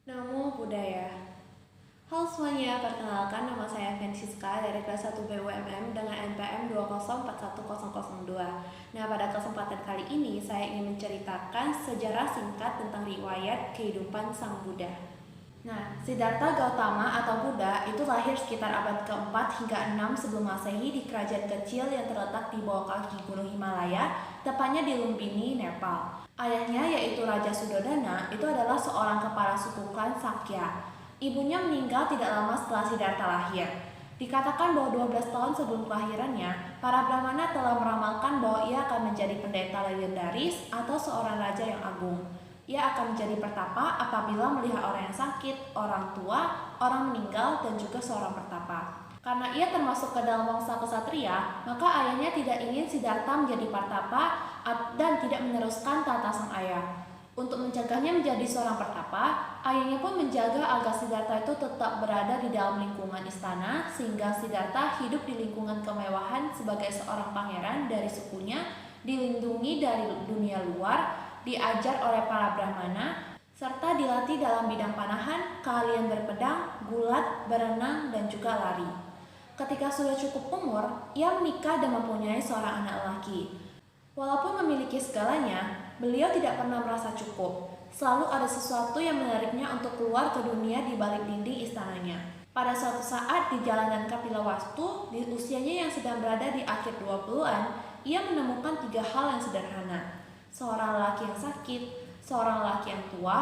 Namo Buddhaya. Halo semuanya, perkenalkan nama saya Francisca dari kelas 1 BUMM dengan NPM 2041002. Nah, pada kesempatan kali ini saya ingin menceritakan sejarah singkat tentang riwayat kehidupan Sang Buddha. Nah, Siddhartha Gautama atau Buddha itu lahir sekitar abad ke-4 hingga 6 sebelum Masehi di kerajaan kecil yang terletak di bawah kaki Gunung Himalaya, tepatnya di Lumbini, Nepal. Ayahnya yaitu Raja Sudodana itu adalah seorang kepala suku klan Sakya. Ibunya meninggal tidak lama setelah Siddhartha lahir. Dikatakan bahwa 12 tahun sebelum kelahirannya, para Brahmana telah meramalkan bahwa ia akan menjadi pendeta legendaris atau seorang raja yang agung. Ia akan menjadi pertapa apabila melihat orang yang sakit, orang tua, orang meninggal, dan juga seorang pertapa. Karena ia termasuk ke dalam wangsa ksatria, maka ayahnya tidak ingin Siddhartha menjadi pertapa dan tidak meneruskan tata sang ayah. Untuk mencegahnya menjadi seorang pertapa, ayahnya pun menjaga agar Siddhartha itu tetap berada di dalam lingkungan istana, sehingga Siddhartha hidup di lingkungan kemewahan sebagai seorang pangeran dari sukunya, dilindungi dari dunia luar, diajar oleh para Brahmana, serta dilatih dalam bidang panahan, keahlian berpedang, gulat, berenang, dan juga lari. Ketika sudah cukup umur, ia menikah dan mempunyai seorang anak lelaki. Walaupun memiliki segalanya, beliau tidak pernah merasa cukup. Selalu ada sesuatu yang menariknya untuk keluar ke dunia di balik dinding istananya. Pada suatu saat di jalanan Kapilawastu, di usianya yang sedang berada di akhir 20-an, ia menemukan 3 hal yang sederhana. Seorang lelaki yang sakit, seorang lelaki yang tua,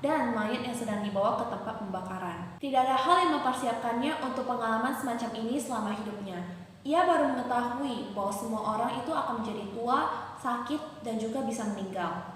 dan mayat yang sedang dibawa ke tempat pembakaran. Tidak ada hal yang mempersiapkannya untuk pengalaman semacam ini selama hidupnya. Ia baru mengetahui bahwa semua orang itu akan menjadi tua, sakit, dan juga bisa meninggal.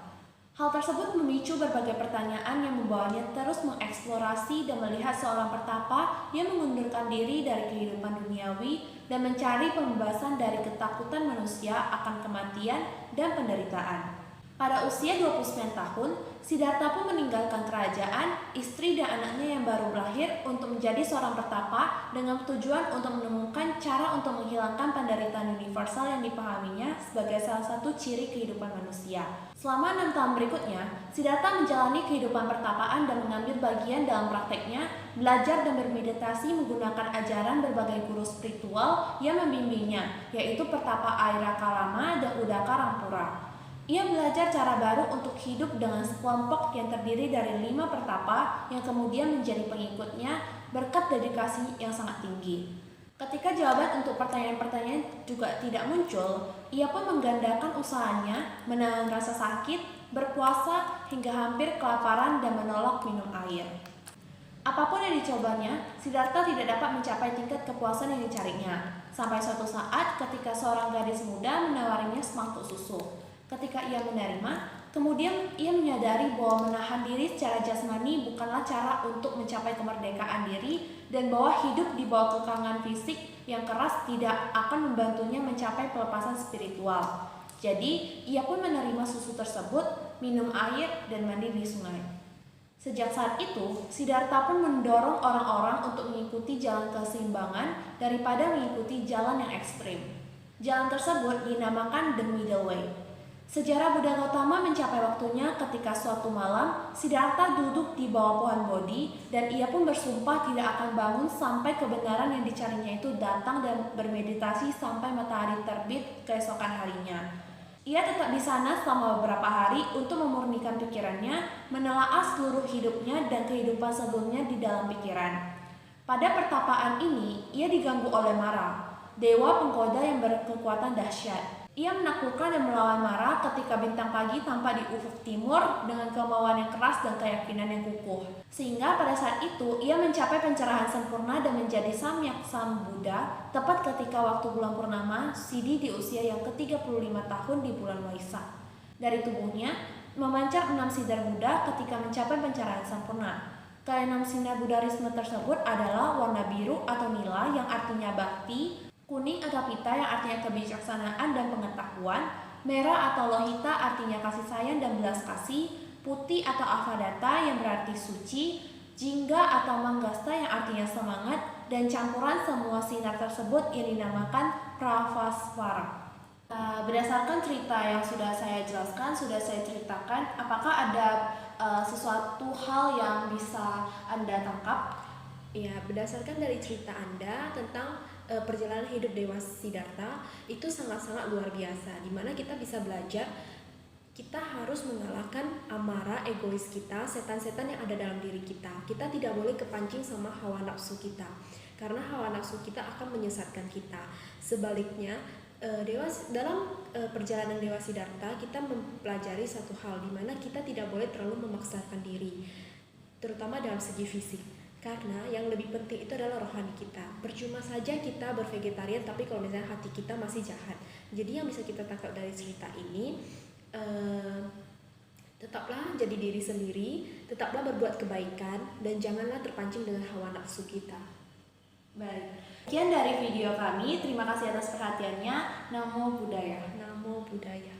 Hal tersebut memicu berbagai pertanyaan yang membawanya terus mengeksplorasi dan melihat seorang pertapa yang mengundurkan diri dari kehidupan duniawi dan mencari pembebasan dari ketakutan manusia akan kematian dan penderitaan. Pada usia 29 tahun, Siddhartha pun meninggalkan kerajaan, istri dan anaknya yang baru lahir untuk menjadi seorang pertapa dengan tujuan untuk menemukan cara untuk menghilangkan penderitaan universal yang dipahaminya sebagai salah satu ciri kehidupan manusia. Selama 6 tahun berikutnya, Siddhartha menjalani kehidupan pertapaan dan mengambil bagian dalam prakteknya, belajar dan bermeditasi menggunakan ajaran berbagai guru spiritual yang membimbingnya, yaitu pertapa Aira Kalama dan Udaka Rampura. Ia belajar cara baru untuk hidup dengan sekelompok yang terdiri dari 5 pertapa yang kemudian menjadi pengikutnya berkat dedikasi yang sangat tinggi. Ketika jawaban untuk pertanyaan-pertanyaan juga tidak muncul, ia pun menggandakan usahanya, menahan rasa sakit, berpuasa hingga hampir kelaparan dan menolak minum air. Apapun yang dicobanya, Siddhartha tidak dapat mencapai tingkat kepuasan yang dicarinya. Sampai suatu saat ketika seorang gadis muda menawarinya semangkuk susu. Ketika ia menerima, kemudian ia menyadari bahwa menahan diri secara jasmani bukanlah cara untuk mencapai kemerdekaan diri dan bahwa hidup di bawah kekangan fisik yang keras tidak akan membantunya mencapai pelepasan spiritual. Jadi, ia pun menerima susu tersebut, minum air, dan mandi di sungai. Sejak saat itu, Siddhartha pun mendorong orang-orang untuk mengikuti jalan keseimbangan daripada mengikuti jalan yang ekstrim. Jalan tersebut dinamakan The Middle Way. Sejarah Buddha Gautama mencapai waktunya ketika suatu malam Siddhartha duduk di bawah pohon Bodhi dan ia pun bersumpah tidak akan bangun sampai kebenaran yang dicarinya itu datang dan bermeditasi sampai matahari terbit keesokan harinya. Ia tetap di sana selama beberapa hari untuk memurnikan pikirannya, menelaah seluruh hidupnya dan kehidupan sebelumnya di dalam pikiran. Pada pertapaan ini, ia diganggu oleh Mara, dewa penggoda yang berkekuatan dahsyat. Ia menaklukkan dan melawan Mara ketika bintang pagi tampak di ufuk timur dengan kemauan yang keras dan keyakinan yang kukuh. Sehingga pada saat itu ia mencapai pencerahan sempurna dan menjadi Samyak Sambuddha tepat ketika waktu bulan purnama Sidi di usia yang ke-35 tahun di bulan Waisak. Dari tubuhnya memancar 6 sinar Buddha ketika mencapai pencerahan sempurna. Keenam sinar Buddharisme tersebut adalah warna biru atau nila yang artinya bakti, kuning atau pita yang artinya kebijaksanaan dan pengetahuan, merah atau lohita artinya kasih sayang dan belas kasih, putih atau avadata yang berarti suci, jingga atau manggasta yang artinya semangat, dan campuran semua sinar tersebut yang dinamakan pravaswara. Berdasarkan cerita yang sudah saya jelaskan, sudah saya ceritakan, apakah ada sesuatu hal yang bisa Anda tangkap? Ya, berdasarkan dari cerita Anda tentang perjalanan hidup Dewa Siddhartha itu sangat-sangat luar biasa, dimana kita bisa belajar kita harus mengalahkan amarah, egois kita, setan-setan yang ada dalam diri kita. Kita tidak boleh kepancing sama hawa nafsu kita, karena hawa nafsu kita akan menyesatkan kita. Sebaliknya, dalam perjalanan Dewa Siddhartha kita mempelajari satu hal, di mana kita tidak boleh terlalu memaksakan diri, terutama dalam segi fisik. Karena yang lebih penting itu adalah rohani kita. Percuma saja kita bervegetarian tapi kalau misalnya hati kita masih jahat. Jadi yang bisa kita tangkap dari cerita ini, tetaplah jadi diri sendiri, tetaplah berbuat kebaikan, dan janganlah terpancing dengan hawa nafsu kita. Baik, sekian dari video kami. Terima kasih atas perhatiannya. Namo Buddhaya. Namo Buddhaya.